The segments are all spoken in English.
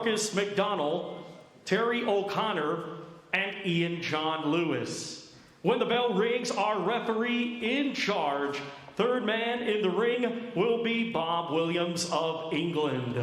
Marcus McDonald, Terry O'Connor, and Ian John Lewis. When the bell rings, our referee in charge, third man in the ring, will be Bob Williams of England.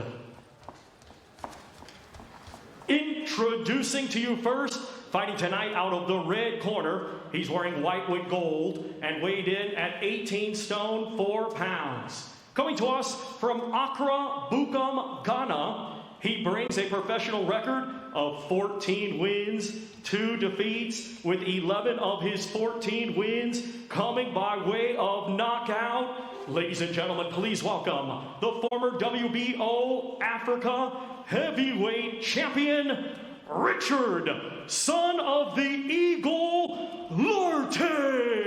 Introducing to you first, fighting tonight out of the red corner, he's wearing white with gold and weighed in at 18 stone, 4 pounds. Coming to us from Accra, Bukom, Ghana, he brings a professional record of 14 wins, 2 defeats, with 11 of his 14 wins coming by way of knockout. Ladies and gentlemen, please welcome the former WBO Africa heavyweight champion, Richard, son of the Eagle, Lartey.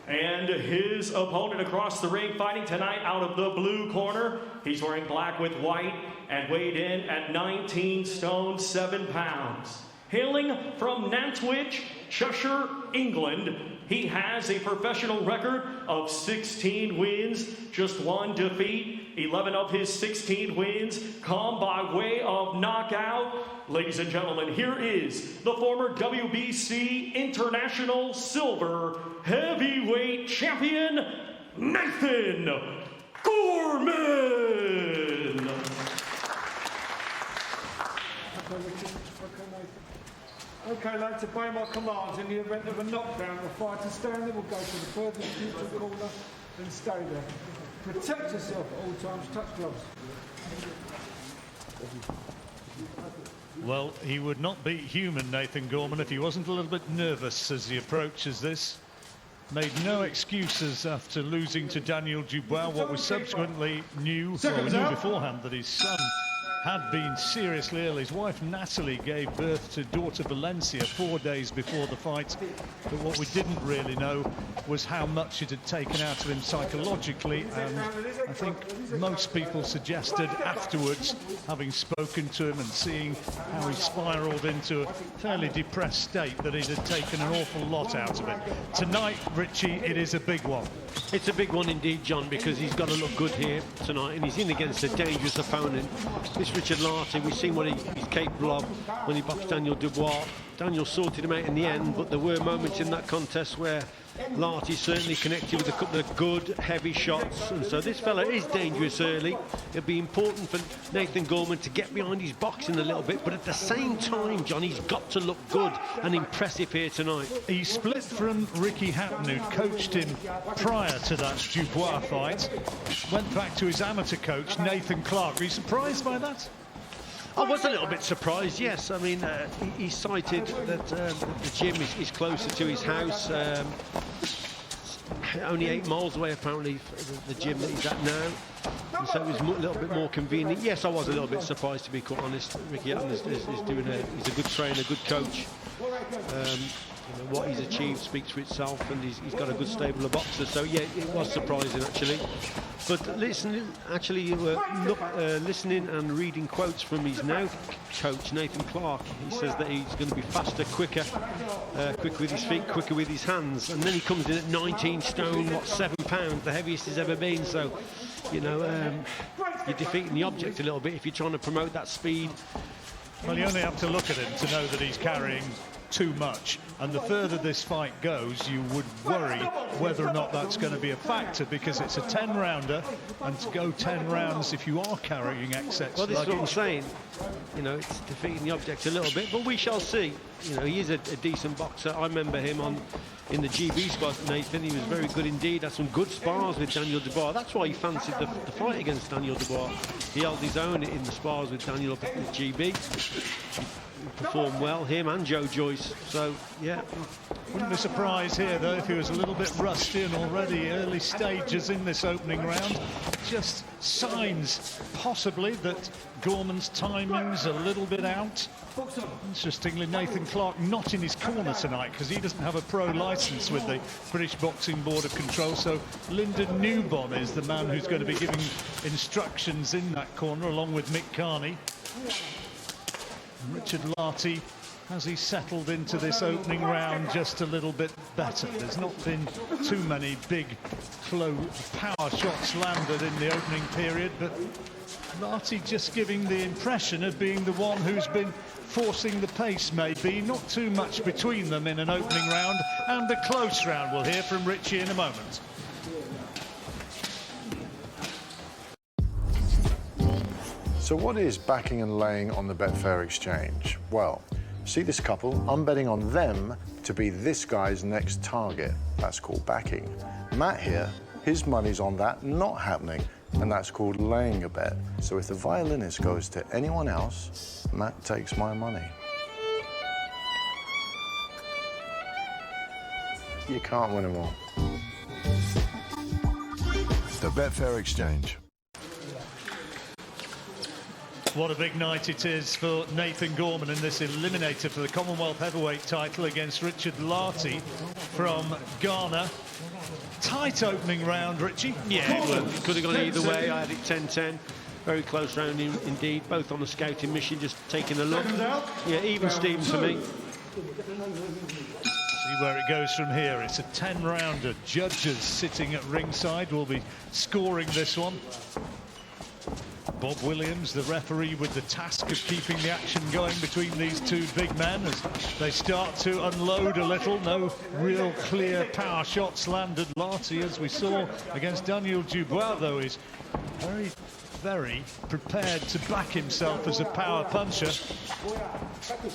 And his opponent across the ring, fighting tonight out of the blue corner. He's wearing black with white and weighed in at 19 stone, 7 pounds. Hailing from Nantwich, Cheshire, England, he has a professional record of 16 wins, just 1 defeat. 11 of his 16 wins come by way of knockout. Ladies and gentlemen, here is the former WBC International Silver Heavyweight Champion, Nathan Gorman. Okay, I'd like to obey my commands in the event of a knockdown. The fighter stand there will go to the furthest neutral corner and stay there. Protect yourself at all times. Touch gloves. Well, he would not beat human Nathan Gorman if he wasn't a little bit nervous as he approaches this. Made no excuses after losing to Daniel Dubois. What we subsequently knew, well, we knew beforehand that his son had been seriously ill. His wife Natalie gave birth to daughter Valencia 4 days before the fight, but what we didn't really know was how much it had taken out of him psychologically, and I think most people suggested afterwards, having spoken to him and seeing how he spiraled into a fairly depressed state, that it had taken an awful lot out of it. Tonight, Richie, it is a big one. It's a big one indeed, John, because he's got to look good here tonight, and he's in against a dangerous opponent. This Richard Lartey, we've seen what he's capable of when he boxed Daniel Dubois. Daniel sorted him out in the end, but there were moments in that contest where Lartey certainly connected with a couple of good, heavy shots, and so this fella is dangerous early. It'll be important for Nathan Gorman to get behind his boxing a little bit, but at the same time, John, he's got to look good and impressive here tonight. He split from Ricky Hatton, who coached him prior to that Dubois fight. Went back to his amateur coach, Nathan Clark. Are you surprised by that? I was a little bit surprised, yes. I mean, he cited that the gym is closer to his house. Only 8 miles away, apparently, the gym that he's at now. And so it was a little bit more convenient. Yes, I was a little bit surprised, to be quite honest. Ricky Hatton is doing he's a good trainer, a good coach. You know, what he's achieved speaks for itself, and he's got a good stable of boxers. So yeah, it was surprising actually. But listening and reading quotes from his now coach Nathan Clark, he says that he's going to be faster, quicker with his feet, quicker with his hands, and then he comes in at 19 stone, 7 pounds, the heaviest he's ever been. So, you know, you're defeating the object a little bit if you're trying to promote that speed. Well, you only have to look at him to know that he's carrying too much, and the further this fight goes, you would worry whether or not that's going to be a factor, because it's a 10-rounder, and to go 10 rounds if you are carrying excess. Well, this is what I'm saying. You know, it's defeating the object a little bit, but we shall see. You know, he is a decent boxer. I remember him in the GB squad, Nathan. He was very good indeed. Had some good spars with Daniel Dubois. That's why he fancied the fight against Daniel Dubois. He held his own in the spars with Daniel up at the GB. He performed well, him and Joe Joyce. So, yeah. Wouldn't be surprised here, though, if he was a little bit rusty and already early stages in this opening round. Just signs, possibly, that Gorman's timing's a little bit out. Interestingly, Nathan Clark not in his corner tonight, because he doesn't have a pro licence with the British Boxing Board of Control. So Lyndon Newbon is the man who's going to be giving instructions in that corner, along with Mick Carney. Richard Lartey has he settled into this opening round just a little bit better? There's not been too many big power shots landed in the opening period, but Lartey just giving the impression of being the one who's been forcing the pace, maybe. Not too much between them in an opening round and a close round. We'll hear from Richie in a moment. So what is backing and laying on the Betfair exchange? Well, see this couple? I'm betting on them to be this guy's next target. That's called backing. Matt here, his money's on that not happening, and that's called laying a bet. So if the violinist goes to anyone else, Matt takes my money. You can't win them all. The Betfair exchange. What a big night it is for Nathan Gorman in this eliminator for the Commonwealth Heavyweight title against Richard Lartey from Ghana. Tight opening round, Richie. Yeah, it could have gone either way. I had it 10-10. Very close round indeed. Both on a scouting mission, just taking a look. Yeah, even Steven for me. See where it goes from here. It's a 10-rounder. Judges sitting at ringside will be scoring this one. Bob Williams, the referee, with the task of keeping the action going between these two big men as they start to unload a little. No real clear power shots landed. Lartey, as we saw against Daniel Dubois, though, is very prepared to back himself as a power puncher.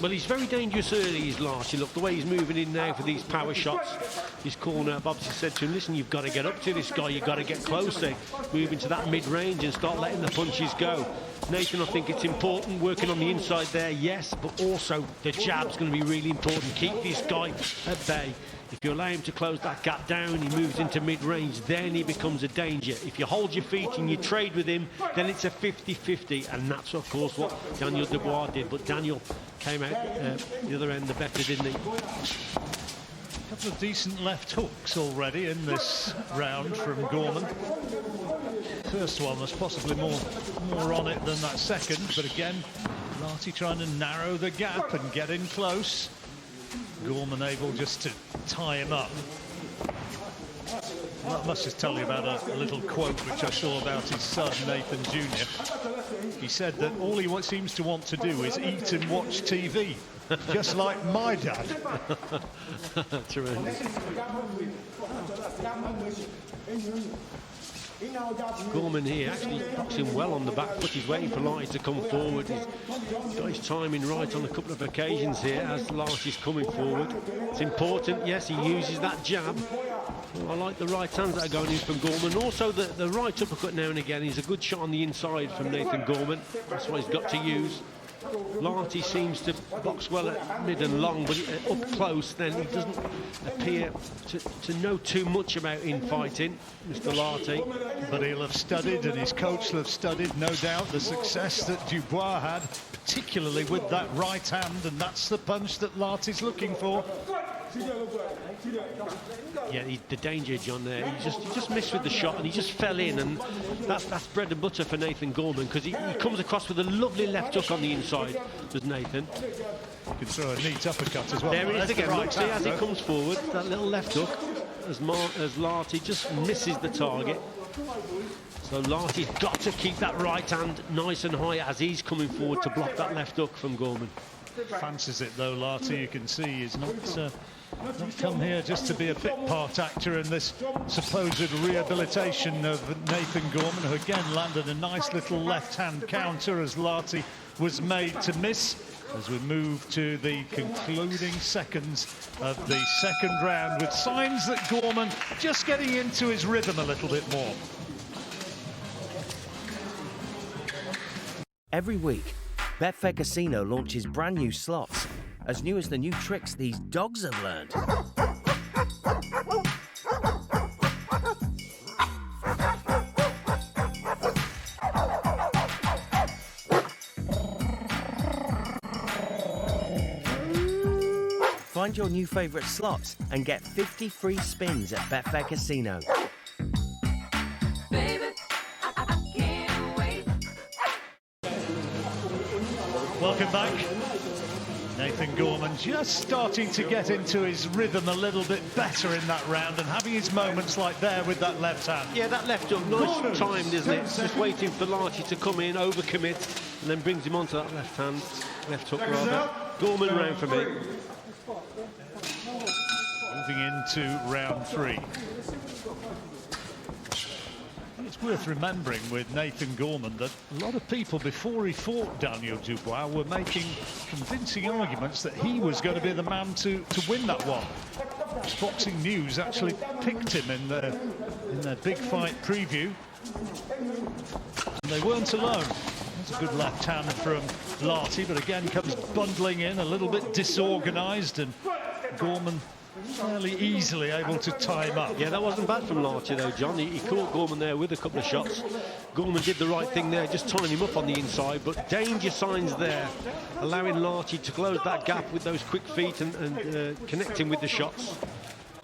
Well, he's very dangerous early, he's Lartey. Look, the way he's moving in now for these power shots. His corner, Bob's said to him, listen, you've got to get up to this guy, you've got to get closer, move into that mid-range and start letting the punches go. Nathan, I think it's important, working on the inside there, yes, but also the jab's going to be really important. Keep this guy at bay. If you allow him to close that gap down, he moves into mid-range, then he becomes a danger. If you hold your feet and you trade with him, then it's a 50-50, and that's, of course, what Daniel Dubois did. But Daniel came out the other end the better, didn't he? A couple of decent left hooks already in this round from Gorman. First one was possibly more on it than that second, but again, Lartey trying to narrow the gap and get in close. Gorman able just to tie him up. Well, I must just tell you about a little quote which I saw about his son, Nathan Jr. He said that all he seems to want to do is eat and watch TV, just like my dad. Tremendous. Gorman here actually boxing well on the back foot. He's waiting for Lartey to come forward. He's got his timing right on a couple of occasions here as Lartey's coming forward. It's important, yes, he uses that jab. Well, I like the right hands that are going in from Gorman. Also the right uppercut now and again. He's a good shot on the inside from Nathan Gorman. That's what he's got to use. Lartey seems to box well at mid and long, but up close then he doesn't appear to know too much about infighting, Mr. Lartey. But he'll have studied, and his coach will have studied, no doubt, the success that Dubois had, particularly with that right hand, and that's the punch that Lartey's looking for. Yeah, the danger, John, there. He just missed with the shot and he just fell in, and that's bread and butter for Nathan Gorman, because he comes across with a lovely left hook on the inside, does Nathan. You can throw a neat uppercut as well. There it is again, look, see, as he comes forward, that little left hook, as Lartey just misses the target. So Lartey's got to keep that right hand nice and high as he's coming forward to block that left hook from Gorman. Fancies it though, Lartey. You can see he's not come here just to be a bit part actor in this supposed rehabilitation of Nathan Gorman, who again landed a nice little left-hand counter as Lartey was made to miss. As we move to the concluding seconds of the second round, with signs that Gorman just getting into his rhythm a little bit more. Every week, Betfair Casino launches brand new slots, as new as the new tricks these dogs have learned. Find your new favourite slots and get 50 free spins at Betfair Casino. Welcome back. Nathan Gorman just starting to get into his rhythm a little bit better in that round and having his moments like there with that left hand. Yeah, that left hook, nice timed, isn't it? Just waiting for Larty to come in, overcommit, and then brings him onto that left hand, left hook rather. Gorman round for me. Moving into round 3. It's worth remembering with Nathan Gorman that a lot of people before he fought Daniel Dubois were making convincing arguments that he was going to be the man to win that one. Boxing News actually picked him in their big fight preview. And they weren't alone. That's a good left hand from Larty, but again comes bundling in, a little bit disorganised, and Gorman fairly easily able to tie him up. Yeah, that wasn't bad from Larty though, John. He caught Gorman there with a couple of shots. Gorman did the right thing there, just tying him up on the inside, but danger signs there, allowing Larty to close that gap with those quick feet and connecting with the shots.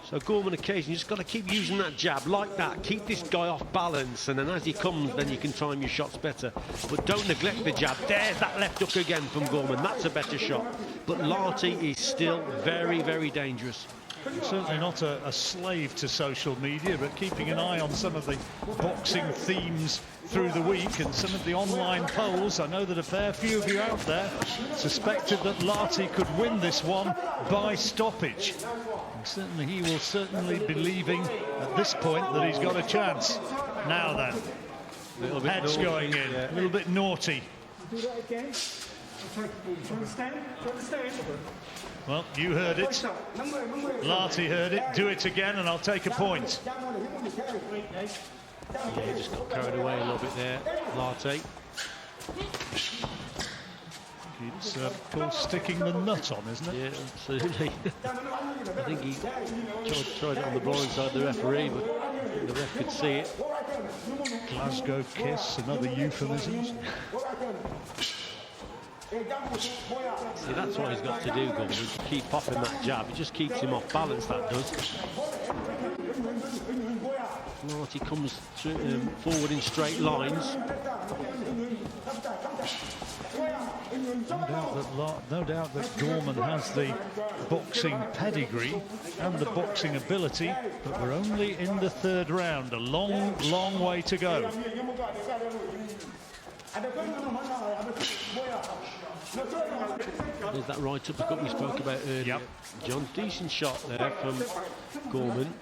So Gorman occasionally just got to keep using that jab like that, keep this guy off balance, and then as he comes, then you can time your shots better. But don't neglect the jab. There's that left hook again from Gorman. That's a better shot. But Larty is still very, very dangerous. Certainly not a slave to social media, but keeping an eye on some of the boxing themes through the week and some of the online polls. I know that a fair few of you out there suspected that Larty could win this one by stoppage. And certainly he will certainly be believing at this point that he's got a chance. Now then, heads going in, a little bit naughty. Do that again. Do you understand? Do you understand? Well, you heard it. Larty heard it. Do it again and I'll take a point. Yeah, he just got carried away a little bit there, Larty. It's, of course, sticking the nut on, isn't it? Yeah, absolutely. I think he tried it on the blind side of the referee, but the ref could see it. Glasgow kiss, another euphemism. See, that's what he's got to do, Gorman, to keep popping that jab. It just keeps him off balance, that does. Larty comes forward in straight lines. No doubt that Gorman has the boxing pedigree and the boxing ability, but we're only in the 3rd round. A long, long way to go. There's that right uppercut we spoke about earlier. Yep. John, decent shot there from Gorman.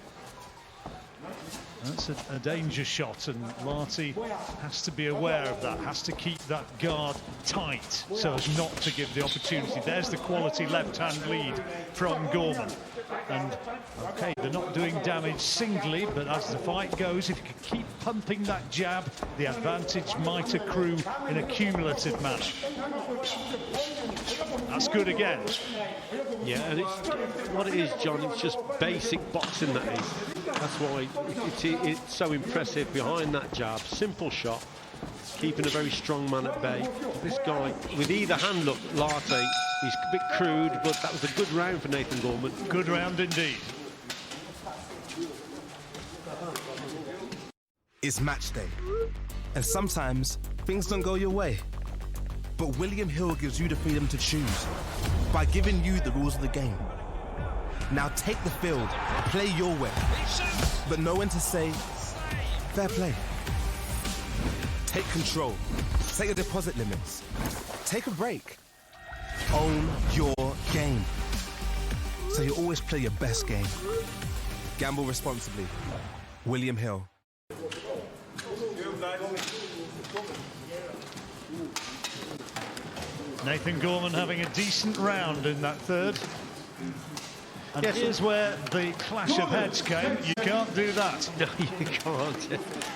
That's a danger shot, and Larty has to be aware of that, has to keep that guard tight so as not to give the opportunity. There's the quality left-hand lead from Gorman. And, OK, they're not doing damage singly, but as the fight goes, if you can keep pumping that jab, the advantage might accrue in a cumulative manner. That's good again. Yeah, and it's what it is, John, it's just basic boxing, that is. That's why it's so impressive behind that jab. Simple shot, keeping a very strong man at bay. This guy, with either hand, look, Larty, he's a bit crude, but that was a good round for Nathan Gorman. Good round indeed. It's match day, and sometimes things don't go your way. But William Hill gives you the freedom to choose by giving you the rules of the game. Now take the field, play your way, but know when to say, fair play. Take control, set your deposit limits, take a break, own your game. So you always play your best game. Gamble responsibly. William Hill. Nathan Gorman having a decent round in that 3rd. And here's where the clash of heads came. You can't do that. No, you can't.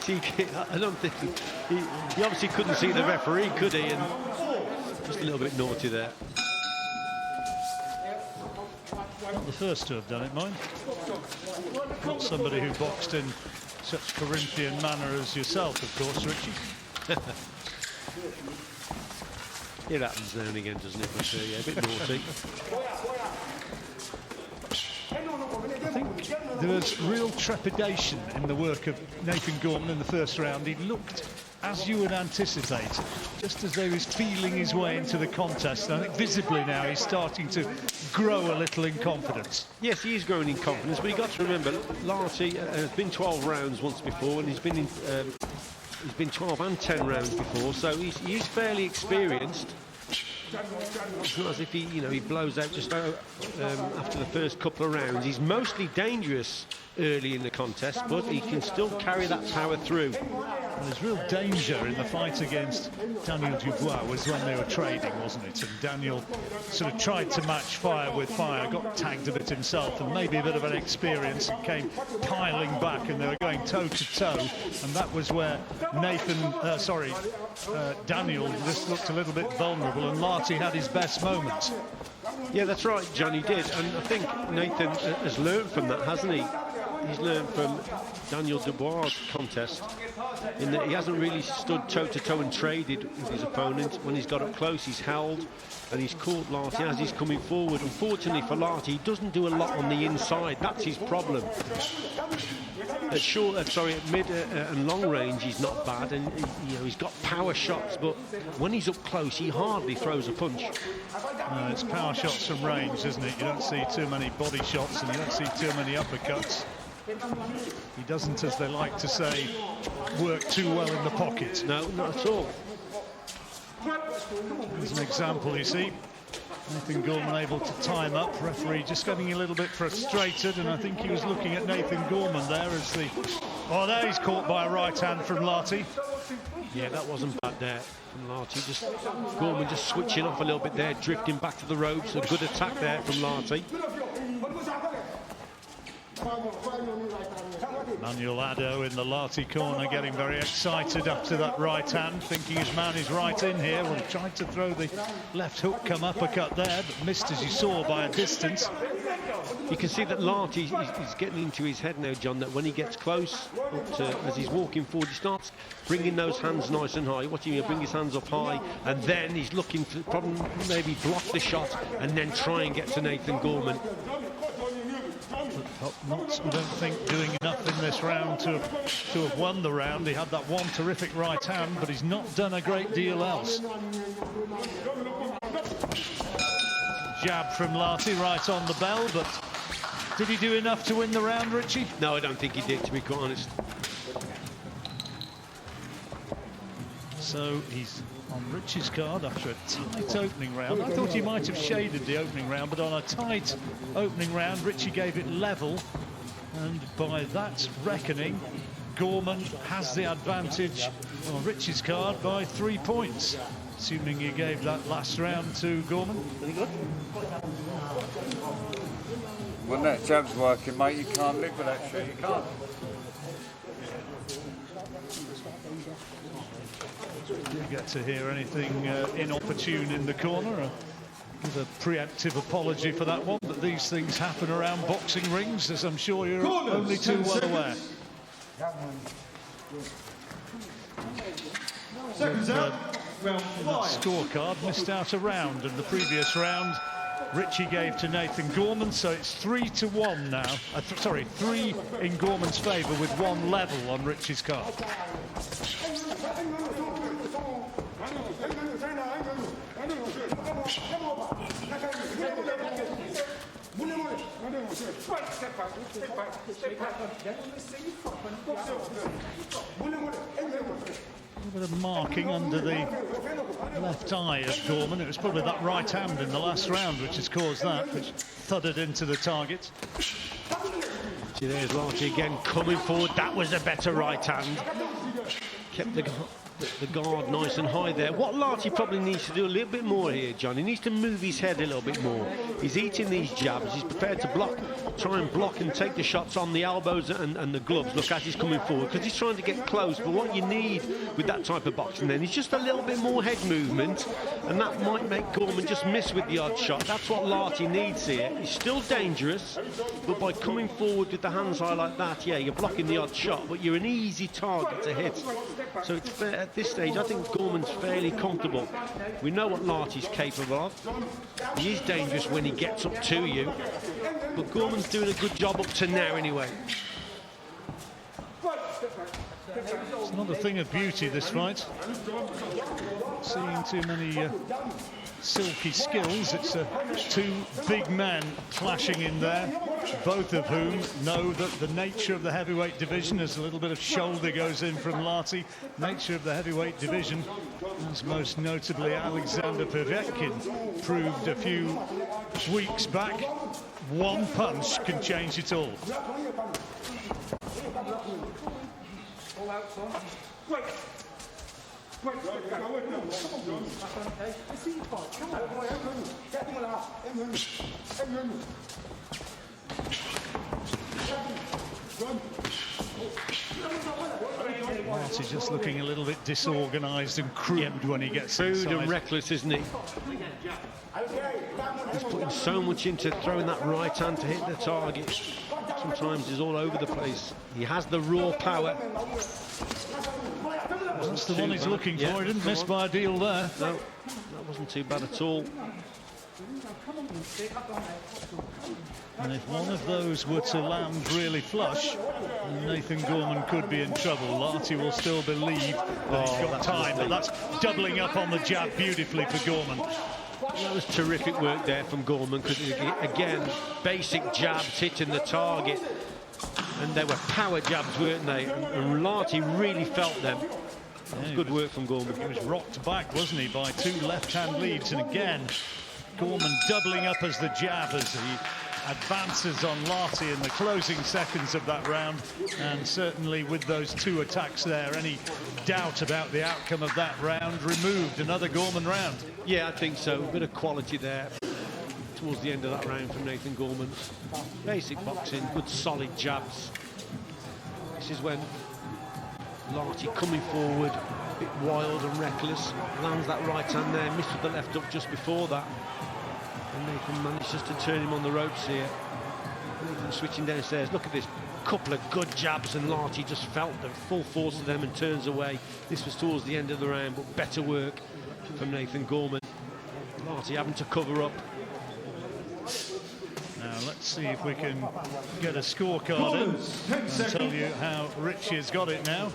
See, I don't think he obviously couldn't see the referee, could he? And just a little bit naughty there. Not the first to have done it, mind. Not somebody who boxed in such Corinthian manner as yourself, of course, Richie. It happens now and again, doesn't it? But yeah, a bit naughty. I think there was real trepidation in the work of Nathan Gorman in the 1st round. He looked as you would anticipate, just as though he's feeling his way into the contest. And I think visibly now he's starting to grow a little in confidence. Yes, he is growing in confidence, but you've got to remember, Larty has been 12 rounds once before, and he's been 12 and 10 rounds before, so he's fairly experienced. It's not as if he blows out just after the first couple of rounds. He's mostly dangerous early in the contest, but he can still carry that power through. Well, there's real danger in the fight against Daniel Dubois was when they were trading, wasn't it? And Daniel sort of tried to match fire with fire, got tagged a bit himself, and maybe a bit of an experience, and came piling back, and they were going toe to toe, and that was where Daniel just looked a little bit vulnerable, and Larty had his best moments. Yeah, that's right, John, he did, and I think Nathan has learned from that, hasn't he? He's learned from Daniel Dubois' contest in that he hasn't really stood toe-to-toe and traded with his opponent. When he's got up close, he's held and he's caught Larty as he's coming forward. Unfortunately for Larty, he doesn't do a lot on the inside. That's his problem. At mid and long range, he's not bad, and he's got power shots, but when he's up close, he hardly throws a punch. No, it's power shots from range, isn't it? You don't see too many body shots, and you don't see too many uppercuts. He doesn't, as they like to say, work too well in the pocket. No, not at all. As an example, you see, Nathan Gorman able to time up. Referee just getting a little bit frustrated, and I think he was looking at Nathan Gorman there as the... Oh, there he's caught by a right hand from Larty. Yeah, that wasn't bad there from Larty. Gorman just switching off a little bit there, drifting back to the ropes. A good attack there from Larty. Manuel Addo in the Larty corner getting very excited after that right hand, thinking his man is right in here. Well, he tried to throw the left hook come uppercut there, but missed, as you saw, by a distance. You can see that Larty is getting into his head now, John, that when he gets close, as he's walking forward, he starts bringing those hands nice and high. Watching him bring his hands up high, and then he's looking to probably maybe block the shot and then try and get to Nathan Gorman. Not, I don't think, doing enough in this round to have won the round. He had that one terrific right hand, but he's not done a great deal else. Jab from Larty right on the bell, but did he do enough to win the round, Richie? No, I don't think he did, to be quite honest. So he's on Richie's card after a tight opening round. I thought he might have shaded the opening round, but on a tight opening round, Richie gave it level. And by that reckoning, Gorman has the advantage on Richie's card by 3 points. Assuming you gave that last round to Gorman. When that jab's working, mate, you can't live with that shit. You can't. You get to hear anything inopportune in the corner. Give a preemptive apology for that one, but these things happen around boxing rings, as I'm sure you're only too well aware. Seconds out. Round In that 5. scorecard, missed out a round, and the previous round Richie gave to Nathan Gorman, so it's 3-1 now. 3 in Gorman's favour with 1 level on Richie's card. A bit of marking under the left eye of Gorman. It was probably that right hand in the last round which has caused that, which thudded into the target. See, there's Larty again coming forward. That was a better right hand. Kept the guard nice and high there. What Larty probably needs to do a little bit more here, John, he needs to move his head a little bit more. He's eating these jabs. He's prepared to block, try and block and take the shots on the elbows and the gloves. Look, as he's coming forward, because he's trying to get close. But what you need with that type of boxing then is just a little bit more head movement, and that might make Gorman just miss with the odd shot. That's what Larty needs here. He's still dangerous, but by coming forward with the hands high like that, yeah, you're blocking the odd shot, but you're an easy target to hit. So it's fair, at this stage, I think Gorman's fairly comfortable. We know what Larty's capable of. He is dangerous when he gets up to you, but Gorman's doing a good job up to now anyway. It's Not a thing of beauty, this fight. Not seeing too many silky skills. It's two big men clashing in there, both of whom know that the nature of the heavyweight division, as a little bit of shoulder goes in from Larty, nature of the heavyweight division, as most notably Alexander Povetkin proved a few weeks back, one punch can change it all. Marty just looking a little bit disorganised and crude when he gets Crude inside. and reckless, isn't he? He's putting so much into throwing that right hand to hit the target. Sometimes he's all over the place. He has the raw power. That's the one he's looking for. He didn't miss by a deal there. No, that wasn't too bad at all. And if one of those were to land really flush, Nathan Gorman could be in trouble. Larty will still believe that he's got time, but that's doubling up on the jab beautifully for Gorman. That was terrific work there from Gorman, because again, basic jabs hitting the target, and they were power jabs, weren't they? And Larty really felt them. Yeah, good work from Gorman. He was rocked back, wasn't he, by two left-hand leads, and again, Gorman doubling up as the jab as he advances on Larty in the closing seconds of that round. And certainly with those two attacks there, any doubt about the outcome of that round removed. Another Gorman round. Yeah, I think so. A bit of quality there towards the end of that round from Nathan Gorman. Basic boxing, good solid jabs. This is when Larty coming forward, a bit wild and reckless, lands that right hand there, missed with the left up just before that. And Nathan manages to turn him on the ropes here. Nathan switching downstairs. Look at this, couple of good jabs, and Larty just felt the full force of them and turns away. This was towards the end of the round, but better work from Nathan Gorman. Larty having to cover up. Now let's see if we can get a scorecard in and tell you how Richie has got it now.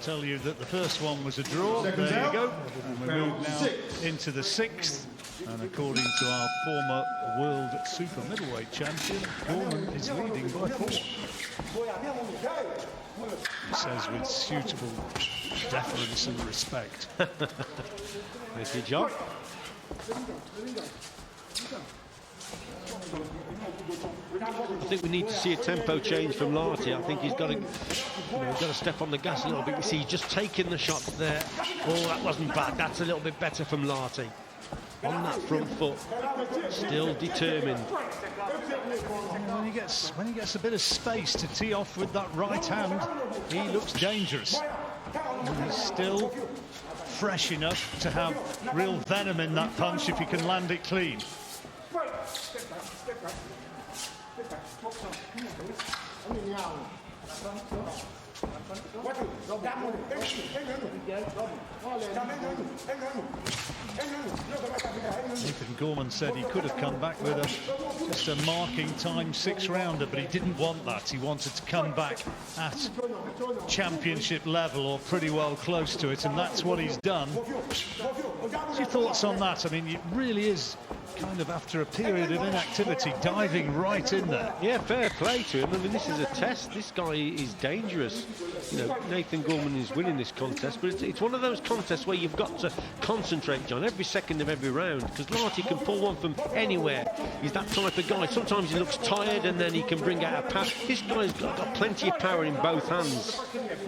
Tell you that the first one was a draw. There you go. And we move now into the sixth. And according to our former world super middleweight champion, Gorman is leading by 4. He says with suitable deference and respect. Nice good job. I think we need to see a tempo change from Larty. I think he's got to step on the gas a little bit. You see, he's just taking the shots there. Oh, that wasn't bad. That's a little bit better from Larty. On that front foot, still determined. When he gets a bit of space to tee off with that right hand, he looks dangerous. And he's still fresh enough to have real venom in that punch if he can land it clean. Nathan Gorman said he could have come back with just a marking time 6-rounder, but he didn't want that. He wanted to come back at championship level or pretty well close to it, and that's what he's done. What's your thoughts on that? I mean, it really is kind of, after a period of inactivity, diving right in there. Yeah, fair play to him. I mean, this is a test. This guy is dangerous. You know, Nathan Gorman is winning this contest, but it's one of those contests where you've got to concentrate, John, every second of every round, because Larty can pull one from anywhere. He's that type of guy. Sometimes he looks tired and then he can bring out a power. This guy's got plenty of power in both hands.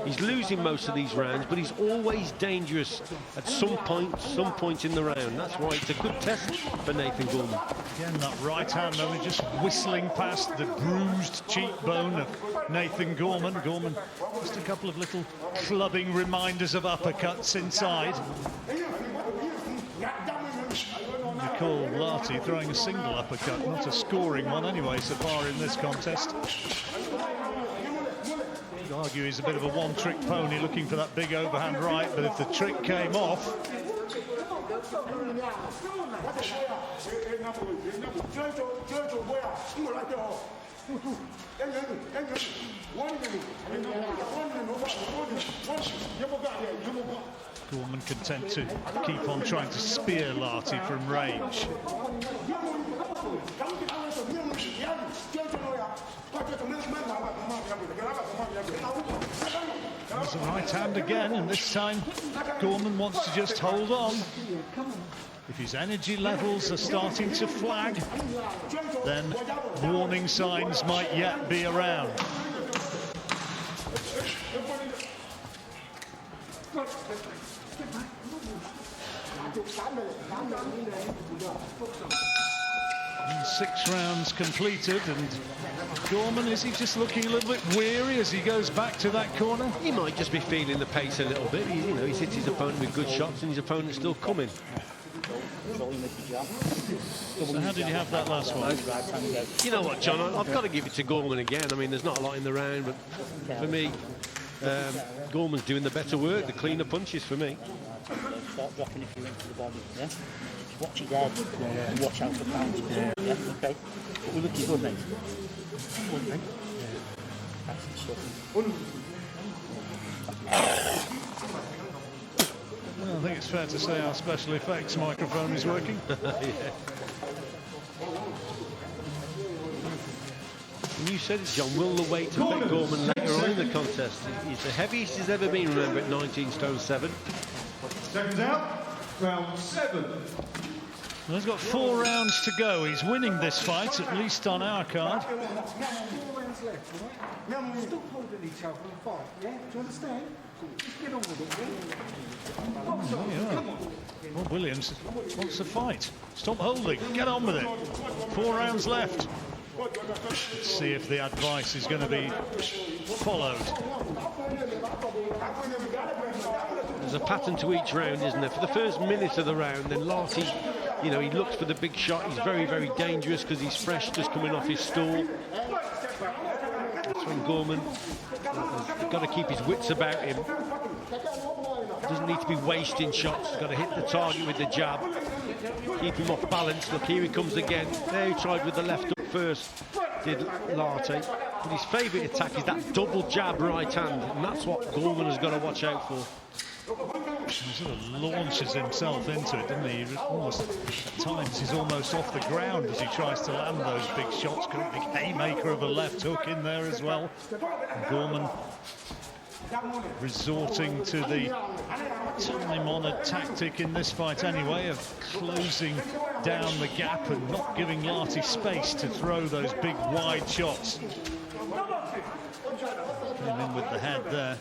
He's losing most of these rounds, but he's always dangerous at some point in the round. That's why it's a good test for Nathan Gorman. Again, that right hand only just whistling past the bruised cheekbone of Nathan Gorman. Gorman, just a couple of little clubbing reminders of uppercuts inside. Recall Larty throwing a single uppercut, not a scoring one anyway so far in this contest. You'd argue he's a bit of a one-trick pony looking for that big overhand right, but if the trick came off... Gorman content to keep on trying to spear Larty from range. There's a right hand again, and this time Gorman wants to just hold on. If his energy levels are starting to flag, then warning signs might yet be around. And 6 rounds completed, and Gorman, is he just looking a little bit weary as he goes back to that corner? He might just be feeling the pace a little bit. You know, he's hit his opponent with good shots, and his opponent's still coming. So how did you have that last one? You know what, John? I've got to give it to Gorman again. I mean, there's not a lot in the round, but for me, Gorman's doing the better work, the cleaner punches for me. Start dropping if you're into the body, yeah? Just watch your head and watch out for pounds. Yeah, okay. But we're looking good, mate. Good, mate. That's the stuff. Well, I think it's fair to say our special effects microphone is working. Yeah. And you said it, John, will the weight affect Gorman later on in the contest? He's the heaviest he's ever been, remember, at 19 stone 7. Seconds out. Round 7. Well, he's got 4 rounds to go. He's winning this fight, at least on our card. 4 rounds left, right? Stop holding each other and fight, yeah? Do you understand? Just get on with it, yeah? Box on, come on. Well, Williams wants to fight. Stop holding. Get on with it. 4 rounds left. Let's see if the advice is going to be followed. There's a pattern to each round, isn't there? For the first minute of the round, then Larty, you know, he looks for the big shot. He's very, very dangerous because he's fresh, just coming off his stall. That's when Gorman has got to keep his wits about him. Doesn't need to be wasting shots. He's got to hit the target with the jab. Keep him off balance. Look, here he comes again. There he tried with the left hook first, did Larty. But his favourite attack is that double jab right hand, and that's what Gorman has got to watch out for. He sort of launches himself into it, doesn't he? Almost, at times he's almost off the ground as he tries to land those big shots. Got a big haymaker of a left hook in there as well. And Gorman resorting to the time-honoured tactic in this fight anyway of closing down the gap and not giving Larty space to throw those big wide shots. Came in with the head there.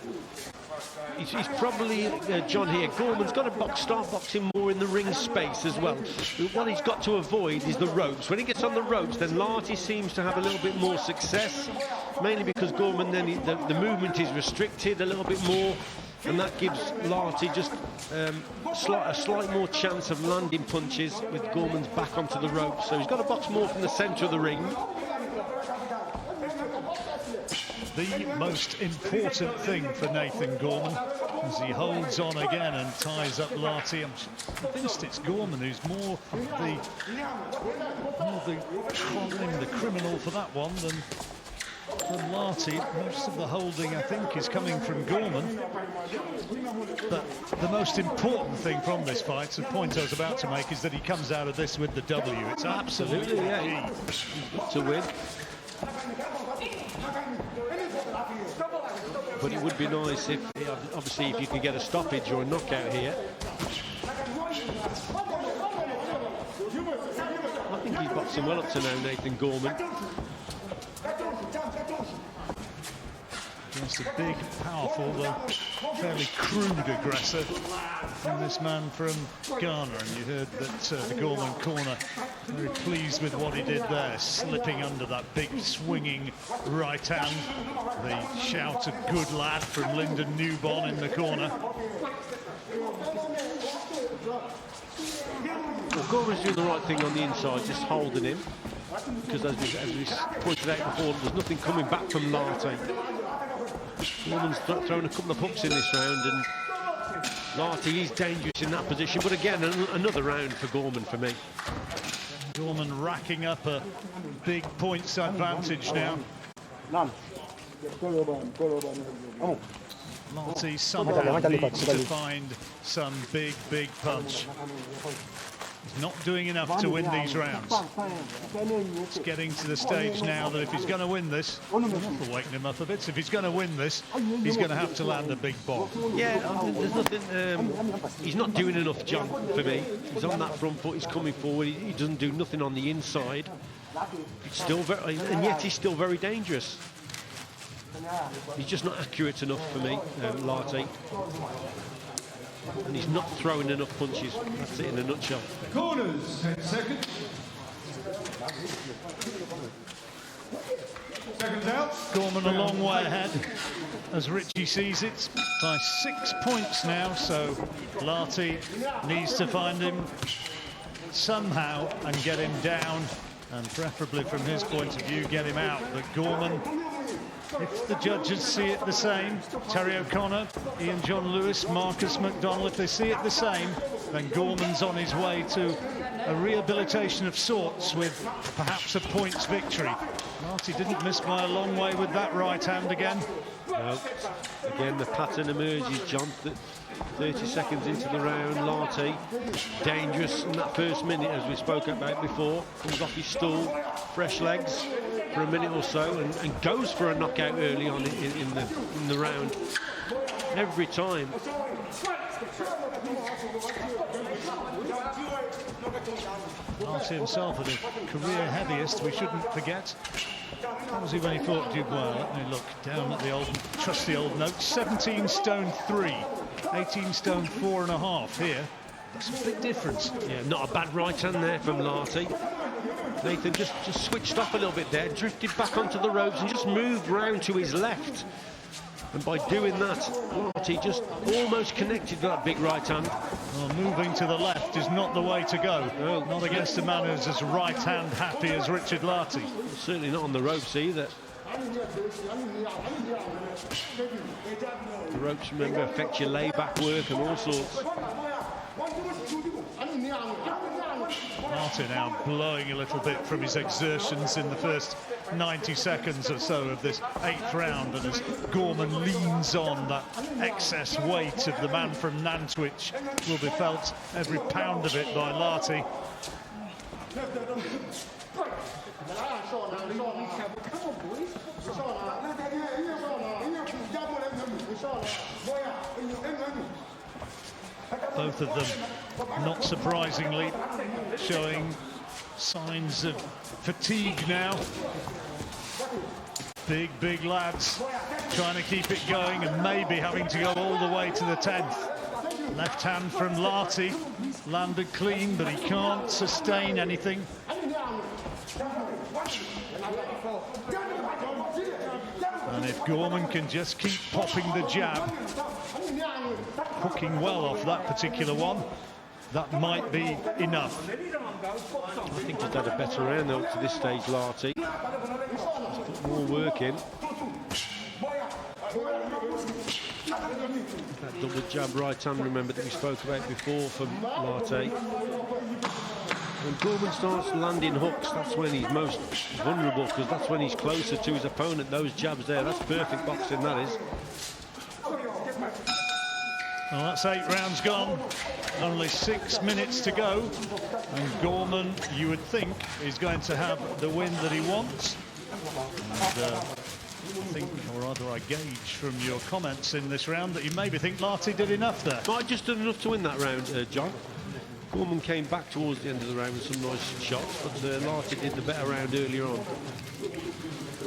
He's probably, John here, Gorman's got to start boxing more in the ring space as well. What he's got to avoid is the ropes. When he gets on the ropes, then Larty seems to have a little bit more success, mainly because Gorman, then the movement is restricted a little bit more, and that gives Larty just a slight more chance of landing punches with Gorman's back onto the ropes. So he's got to box more from the centre of the ring. The most important thing for Nathan Gorman as he holds on again and ties up Larty. I'm convinced it's Gorman who's more the criminal for that one than Larty. Most of the holding, I think, is coming from Gorman. But the most important thing from this fight, the point I was about to make, is that he comes out of this with the W. It's absolutely key to win. But it would be nice if, obviously, if you could get a stoppage or a knockout here. I think he's boxing well up to now, Nathan Gorman. Against a big, powerful, fairly crude aggressor from this man from Ghana. And you heard that the Gorman corner very pleased with what he did there, slipping under that big swinging right hand. The shout of "good lad" from Lyndon Newbon in the corner. Well, Gorman's doing the right thing on the inside, just holding him. Because as we pointed out before, there's nothing coming back from Larty. Gorman's thrown a couple of hooks in this round, and Larty is dangerous in that position. But again, another round for Gorman for me. Gorman racking up a big points advantage now. Larty somehow needs to find some big punch. He's not doing enough to win these rounds. It's getting to the stage now that if he's going to win this, we'll waken him up a bit. If he's going to win this, he's going to have to land a big bomb. Yeah, there's nothing. He's not doing enough, John, for me. He's on that front foot. He's coming forward. He doesn't do nothing on the inside. It's still very, and yet he's still very dangerous. He's just not accurate enough for me, Larty. And he's not throwing enough punches. That's it in a nutshell. Corners, 10 seconds. Seconds out. Gorman a long way ahead as Richie sees it by 6 points now, so Larty needs to find him somehow and get him down, and preferably from his point of view get him out. But Gorman, if the judges see it the same, Terry O'Connor, Ian John Lewis, Marcus McDonald, if they see it the same, then Gorman's on his way to a rehabilitation of sorts with perhaps a points victory. Larty didn't miss by a long way with that right hand again. No. Again, the pattern emerges, John. 30 seconds into the round, Larty, dangerous in that first minute, as we spoke about before. Comes off his stool, fresh legs for a minute or so, and goes for a knockout early on in the round. Every time. Larty himself at a career heaviest, we shouldn't forget. How was he when he fought Dubois? Let me look down at the old, trusty old notes. 17 stone 3, 18 stone 4.5 here. That's a big difference. Yeah, not a bad right hand there from Larty. Nathan just switched off a little bit there, drifted back onto the ropes and just moved round to his left. And by doing that, Larty just almost connected to that big right hand. Well, moving to the left is not the way to go. No. Not against a man who's as right hand happy as Richard Larty. Certainly not on the ropes either. The ropes, remember, affect your layback work and all sorts. Larty now blowing a little bit from his exertions in the first 90 seconds or so of this 8th round, and as Gorman leans on, that excess weight of the man from Nantwich will be felt, every pound of it, by Larty. Both of them, not surprisingly, showing signs of fatigue now. Big lads trying to keep it going and maybe having to go all the way to the 10th. Left hand from Larty, landed clean, but he can't sustain anything. And if Gorman can just keep popping the jab, hooking well off that particular one, that might be enough. I think he's had a better round up to this stage, Larty. He's put more work in. That double jab right hand, remember, that we spoke about before from Larty. When Gorman starts landing hooks, that's when he's most vulnerable, because that's when he's closer to his opponent. Those jabs there, that's perfect boxing, that is. Well, that's 8 rounds gone. Only 6 minutes to go. And Gorman, you would think, is going to have the win that he wants. And I think, or rather I gauge from your comments in this round, that you maybe think Larty did enough there. Might just done enough to win that round, John. Gorman came back towards the end of the round with some nice shots, but Larty did the better round earlier on.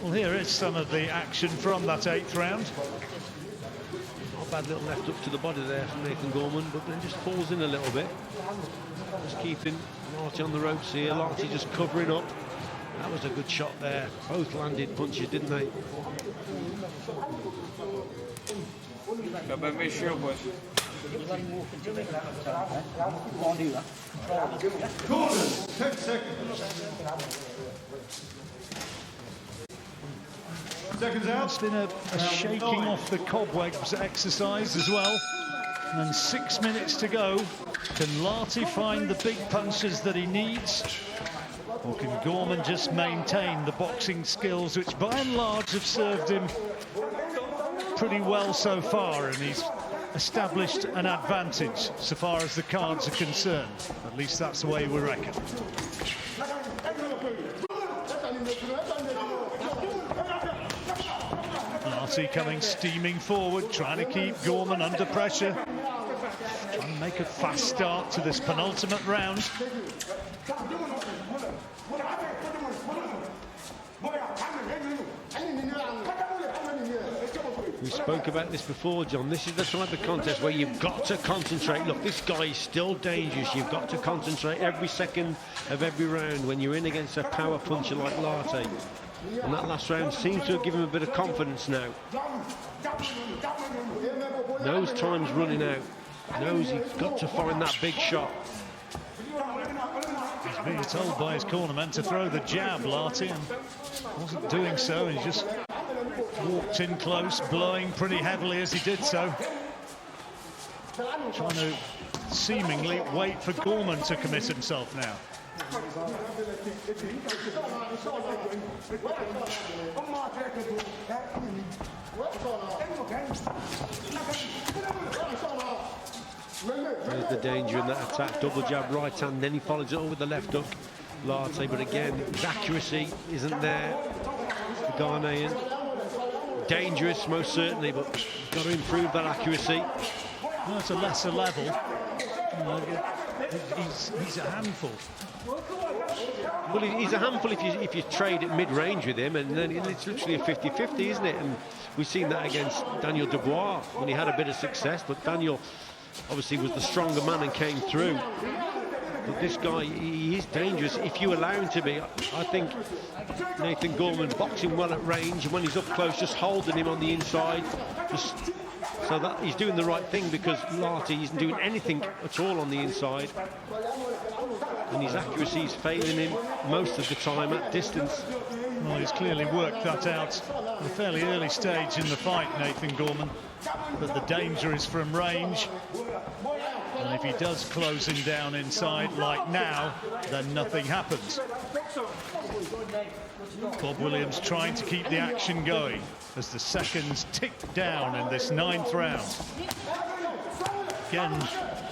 Well, here is some of the action from that 8th round. Not a bad little left up to the body there from Nathan Gorman, but then just falls in a little bit. Just keeping Larty on the ropes here. Larty just covering up. That was a good shot there. Both landed punches, didn't they? Corners, 10 seconds. Seconds out. It's been a shaking off the cobwebs exercise as well. And 6 minutes to go. Can Larty find the big punches that he needs? Or can Gorman just maintain the boxing skills, which by and large have served him pretty well so far, and he's established an advantage so far as the cards are concerned. At least that's the way we reckon. Larty coming steaming forward, trying to keep Gorman under pressure. Trying to make a fast start to this penultimate round. We spoke about this before, John. This is the type of contest where you've got to concentrate. Look, this guy is still dangerous. You've got to concentrate every second of every round when you're in against a power puncher like Larty. And that last round seems to have given him a bit of confidence now. Knows time's running out. Knows he's got to find that big shot. He's being told by his cornerman to throw the jab, Larty, and wasn't doing so. He just walked in close, blowing pretty heavily as he did so. Trying to seemingly wait for Gorman to commit himself now. There's the danger in that attack. Double jab right hand, then he follows it up with the left hook. Larty, but again, his accuracy isn't there. The Ghanaian. Dangerous, most certainly, but got to improve that accuracy. Well, it's a lesser level. He's a handful. Well, he's a handful if you trade at mid-range with him, and then it's literally a 50-50, isn't it? And we've seen that against Daniel Dubois when he had a bit of success, but Daniel obviously was the stronger man and came through. But this guy, he is dangerous if you allow him to be. I think Nathan Gorman's boxing well at range, and when he's up close, just holding him on the inside, just so that he's doing the right thing, because Larty isn't doing anything at all on the inside. And his accuracy is failing him most of the time at distance. Well, he's clearly worked that out at a fairly early stage in the fight, Nathan Gorman. But the danger is from range. And if he does close him down inside like now, then nothing happens. Bob Williams trying to keep the action going as the seconds tick down in this 9th round. Again,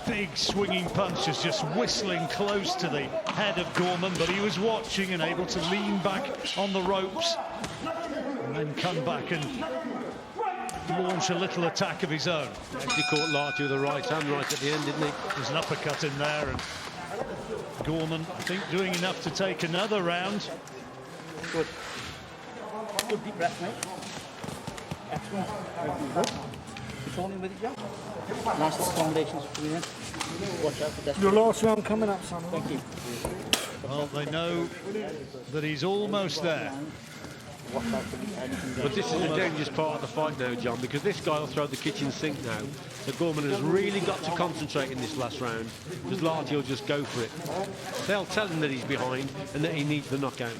big swinging punches just whistling close to the head of Gorman, but he was watching and able to lean back on the ropes and then come back and launch a little attack of his own. He caught Larty with the right hand right at the end, didn't he? There's an uppercut in there, and Gorman, I think, doing enough to take another round. Good. Good deep breath, mate. Excellent. Good. Control him with it, yeah. Nice little combinations for you. Watch out for this. Your last round coming up, son. Thank you. Well, they know that he's almost there. But this is the dangerous part of the fight now, John, because this guy will throw the kitchen sink now. So Gorman has really got to concentrate in this last round, because Larty will just go for it. They'll tell him that he's behind and that he needs the knockout.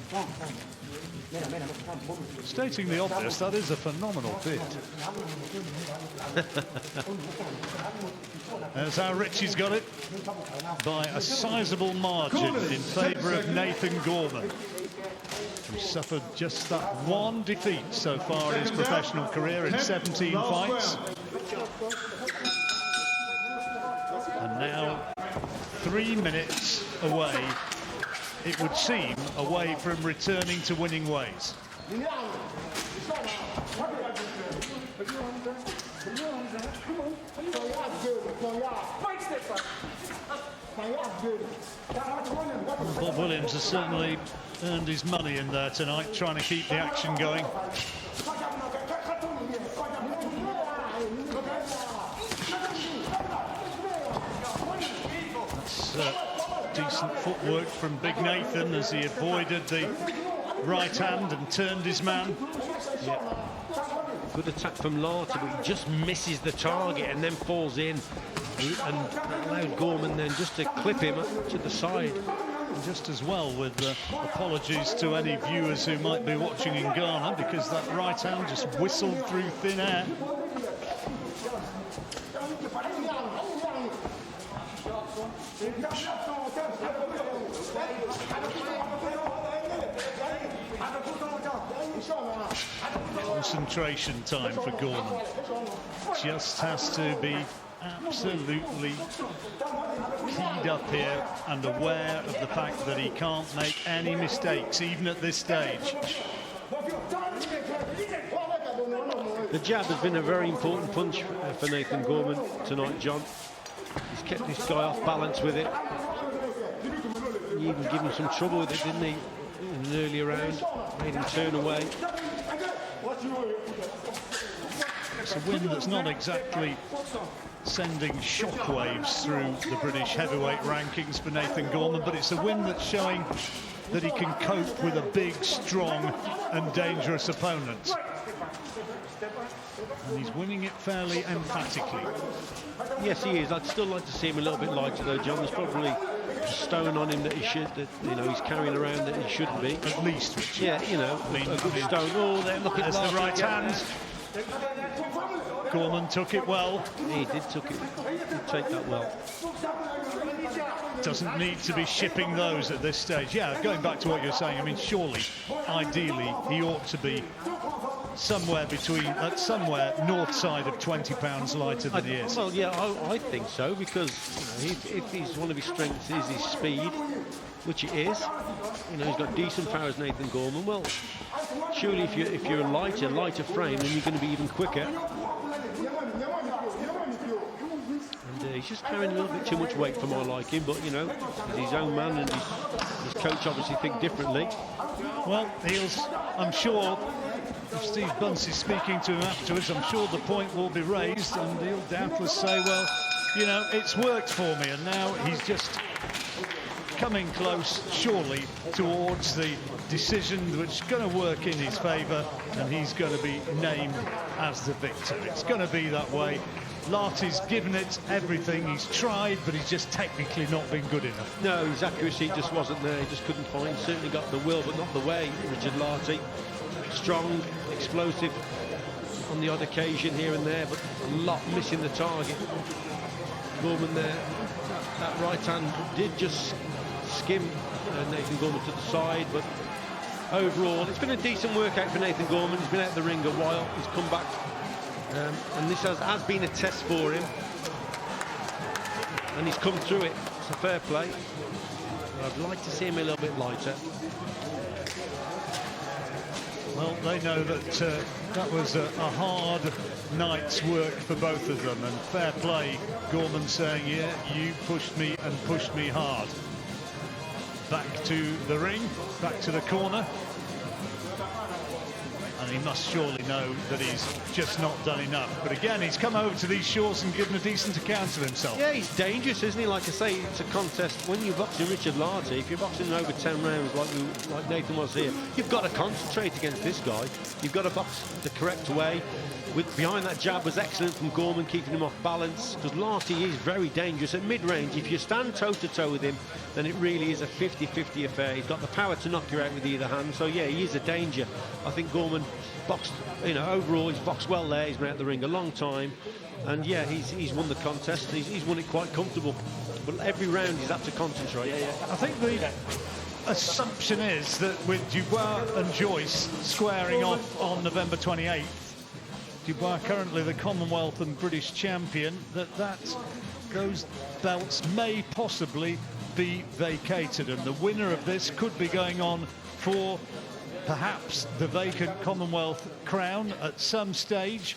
Stating the obvious, that is a phenomenal bid. That's how Richie's got it, by a sizable margin in favour of Nathan Gorman, who suffered just that one defeat so far in his professional career in 17 fights. And now 3 minutes away, it would seem, away from returning to winning ways. Bob Williams has certainly earned his money in there tonight, trying to keep the action going. That's decent footwork from Big Nathan as he avoided the right hand and turned his man. Yeah. Good attack from Larty, but he just misses the target and then falls in, and allowed Gorman then just to clip him to the side. Just as well, with apologies to any viewers who might be watching in Ghana, because that right hand just whistled through thin air. Concentration time for Gorman. Just has to be absolutely keyed up here and aware of the fact that he can't make any mistakes, even at this stage. The jab has been a very important punch for Nathan Gorman tonight, John. He's kept this guy off balance with it. He even gave him some trouble with it, didn't he? In an earlier round, made him turn away. It's a win that's not exactly sending shockwaves through the British heavyweight rankings for Nathan Gorman, but it's a win that's showing that he can cope with a big, strong and dangerous opponent. And he's winning it fairly emphatically. Yes, he is. I'd still like to see him a little bit lighter, though, John. There's probably a stone on him that he should, that, you know, he's carrying around that he shouldn't be. At least, Richard. Yeah, you know, a good stone. Oh, there, look at the right hand. Gorman took it well. He did take that well. Doesn't need to be shipping those at this stage. Yeah, going back to what you're saying, I mean, surely, ideally, he ought to be somewhere north side of 20 pounds lighter than he is. Well, yeah, I think so, because you know, if he's one of his strengths is his speed, which it is. You know, he's got decent power as Nathan Gorman. Well, surely if you're a lighter frame, then you're going to be even quicker. And he's just carrying a little bit too much weight for my liking, but you know, he's his own man, and his coach obviously think differently. Well, I'm sure if Steve Bunce is speaking to him afterwards, I'm sure the point will be raised, and he'll doubtless say, well, you know, it's worked for me, and now he's just coming close, surely, towards the decision which is going to work in his favour, and he's going to be named as the victor. It's going to be that way. Lartey's given it everything. He's tried, but he's just technically not been good enough. No, his accuracy just wasn't there. He just couldn't find. Certainly got the will, but not the way. Richard Lartey, strong, explosive on the odd occasion here and there, but a lot missing the target. Gorman there, that right hand did just skim Nathan Gorman to the side, but overall it's been a decent workout for Nathan Gorman. He's been out of the ring a while. He's come back, and this has been a test for him, and he's come through it. It's a fair play. I'd like to see him a little bit lighter. Well, they know that that was a hard night's work for both of them, and fair play. Gorman saying, yeah, you pushed me and pushed me hard. Back to the ring, back to the corner. And he must surely know that he's just not done enough. But again, he's come over to these shores and given a decent account of himself. Yeah, he's dangerous, isn't he? Like I say, it's a contest. When you're boxing Richard Lartey, if you're boxing over 10 rounds like Nathan was here, you've got to concentrate against this guy. You've got to box the correct way. Behind that jab was excellent from Gorman, keeping him off balance, because Lartey is very dangerous at mid-range. If you stand toe-to-toe with him, then it really is a 50-50 affair. He's got the power to knock you out with either hand, so yeah, he is a danger. I think Gorman boxed, you know, overall he's boxed well there. He's been out the ring a long time, and yeah, he's won the contest. He's won it quite comfortable, but every round he's had to concentrate. I think the assumption is that with Dubois and Joyce squaring off on November 28th, Dubois currently the Commonwealth and British champion, those belts may possibly be vacated, and the winner of this could be going on for perhaps the vacant Commonwealth crown at some stage.